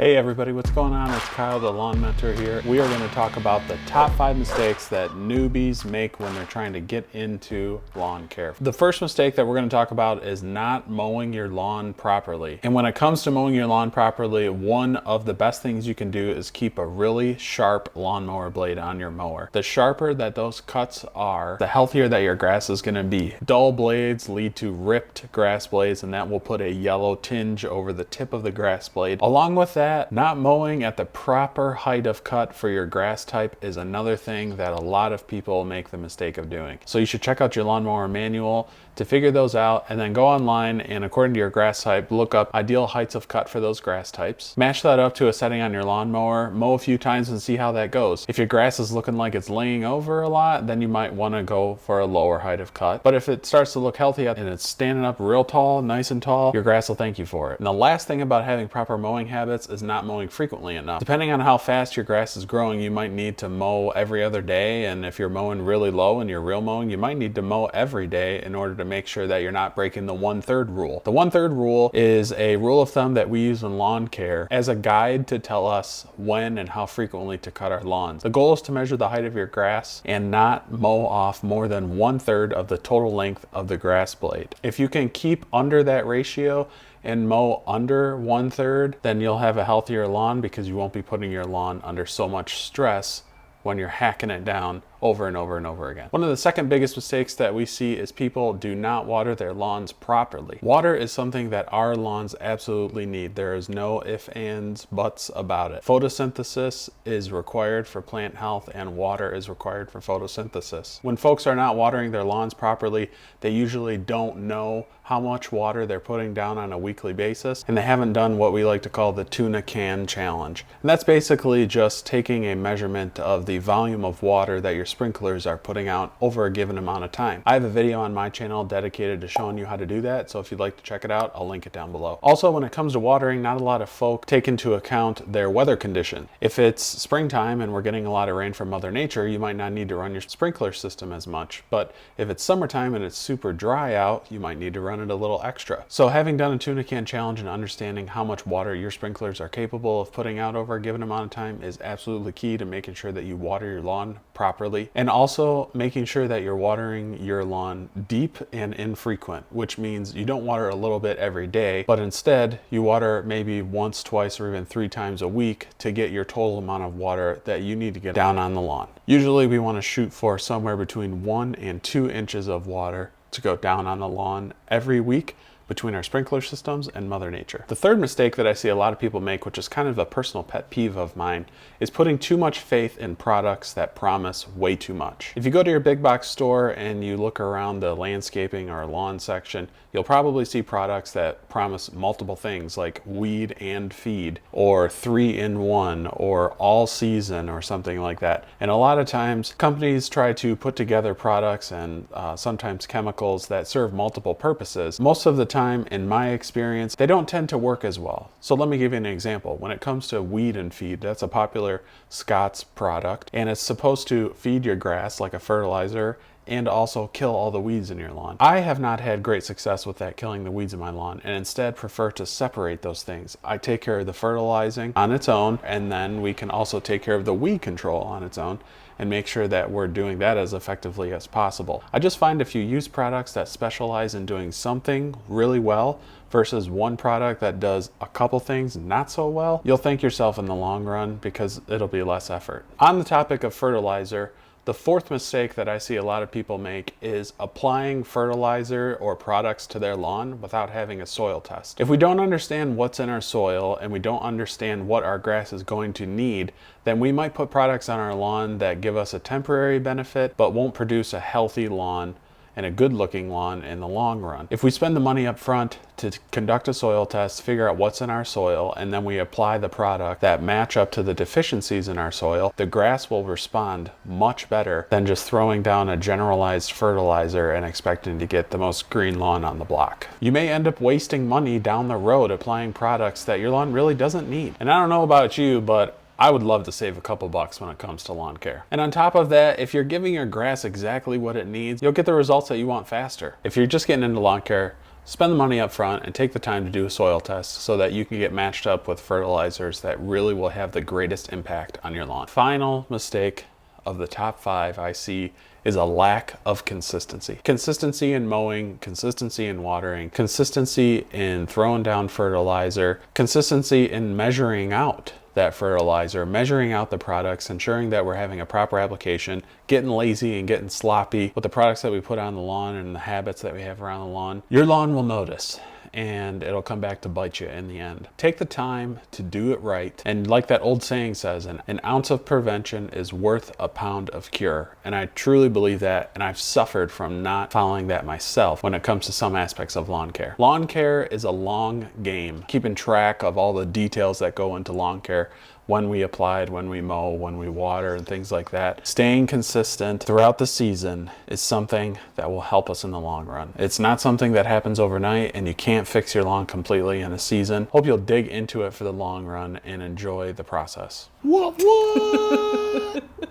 Hey everybody, what's going on? It's Kyle, the Lawn Mentor here. We are going to talk about the top 5 mistakes that newbies make when they're trying to get into lawn care. The first mistake that we're going to talk about is not mowing your lawn properly. And when it comes to mowing your lawn properly, one of the best things you can do is keep a really sharp lawnmower blade on your mower. The sharper that those cuts are, the healthier that your grass is going to be. Dull blades lead to ripped grass blades, and that will put a yellow tinge over the tip of the grass blade. Along with that, not mowing at the proper height of cut for your grass type is another thing that a lot of people make the mistake of doing. So you should check out your lawnmower manual to figure those out, and then go online and, according to your grass type, look up ideal heights of cut for those grass types. Match that up to a setting on your lawnmower, mow a few times and see how that goes. If your grass is looking like it's laying over a lot, then you might want to go for a lower height of cut. But if it starts to look healthy and it's standing up real tall, nice and tall, your grass will thank you for it. And the last thing about having proper mowing habits is not mowing frequently enough. Depending on how fast your grass is growing, you might need to mow every other day, and if you're mowing really low and you're real mowing, you might need to mow every day in order to make sure that you're not breaking the 1/3 rule. The 1/3 rule is a rule of thumb that we use in lawn care as a guide to tell us when and how frequently to cut our lawns. The goal is to measure the height of your grass and not mow off more than 1/3 of the total length of the grass blade. If you can keep under that ratio and mow under 1/3, then you'll have a healthier lawn because you won't be putting your lawn under so much stress when you're hacking it down over and over and over again. One of the second biggest mistakes that we see is people do not water their lawns properly. Water is something that our lawns absolutely need. There is no ifs, ands, buts about it. Photosynthesis is required for plant health, and water is required for photosynthesis. When folks are not watering their lawns properly, they usually don't know how much water they're putting down on a weekly basis, and they haven't done what we like to call the tuna can challenge. And that's basically just taking a measurement of the volume of water that your sprinklers are putting out over a given amount of time. I have a video on my channel dedicated to showing you how to do that, so if you'd like to check it out, I'll link it down below. Also, when it comes to watering, not a lot of folk take into account their weather condition. If it's springtime and we're getting a lot of rain from Mother Nature, you might not need to run your sprinkler system as much. But if it's summertime and it's super dry out, you might need to run it a little extra. So having done a tuna can challenge and understanding how much water your sprinklers are capable of putting out over a given amount of time is absolutely key to making sure that you water your lawn properly, and also making sure that you're watering your lawn deep and infrequent, which means you don't water a little bit every day, but instead you water maybe once, twice, or even 3 times a week to get your total amount of water that you need to get down on the lawn. Usually we want to shoot for somewhere between 1 and 2 inches of water to go down on the lawn every week between our sprinkler systems and Mother Nature. The third mistake that I see a lot of people make, which is kind of a personal pet peeve of mine, is putting too much faith in products that promise way too much. If you go to your big box store and you look around the landscaping or lawn section, you'll probably see products that promise multiple things like weed and feed, or 3-in-1, or all season, or something like that. And a lot of times companies try to put together products and sometimes chemicals that serve multiple purposes. Most of the time, in my experience, they don't tend to work as well. So let me give you an example. When it comes to weed and feed, that's a popular Scott's product, and it's supposed to feed your grass like a fertilizer and also kill all the weeds in your lawn. I have not had great success with that, killing the weeds in my lawn, and instead prefer to separate those things. I take care of the fertilizing on its own, and then we can also take care of the weed control on its own and make sure that we're doing that as effectively as possible. I just find if you use products that specialize in doing something really well versus one product that does a couple things not so well, you'll thank yourself in the long run because it'll be less effort. On the topic of fertilizer, the fourth mistake that I see a lot of people make is applying fertilizer or products to their lawn without having a soil test. If we don't understand what's in our soil and we don't understand what our grass is going to need, then we might put products on our lawn that give us a temporary benefit but won't produce a healthy lawn and a good looking lawn in the long run. If we spend the money up front to conduct a soil test, figure out what's in our soil, and then we apply the product that match up to the deficiencies in our soil, the grass will respond much better than just throwing down a generalized fertilizer and expecting to get the most green lawn on the block. You may end up wasting money down the road applying products that your lawn really doesn't need. And I don't know about you, but I would love to save a couple bucks when it comes to lawn care. And on top of that, if you're giving your grass exactly what it needs, you'll get the results that you want faster. If you're just getting into lawn care, spend the money up front and take the time to do a soil test so that you can get matched up with fertilizers that really will have the greatest impact on your lawn. Final mistake of the top 5 I see is a lack of consistency. Consistency in mowing, consistency in watering, consistency in throwing down fertilizer, consistency in measuring out that fertilizer, measuring out the products, ensuring that we're having a proper application, getting lazy and getting sloppy with the products that we put on the lawn and the habits that we have around the lawn. Your lawn will notice, and it'll come back to bite you in the end. Take the time to do it right. And like that old saying says, an ounce of prevention is worth a pound of cure. And I truly believe that, and I've suffered from not following that myself when it comes to some aspects of lawn care. Lawn care is a long game, keeping track of all the details that go into lawn care. When we applied, when we mow, when we water, and things like that. Staying consistent throughout the season is something that will help us in the long run. It's not something that happens overnight, and you can't fix your lawn completely in a season. Hope you'll dig into it for the long run and enjoy the process. What?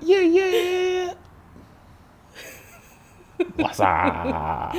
Yeah. What's up?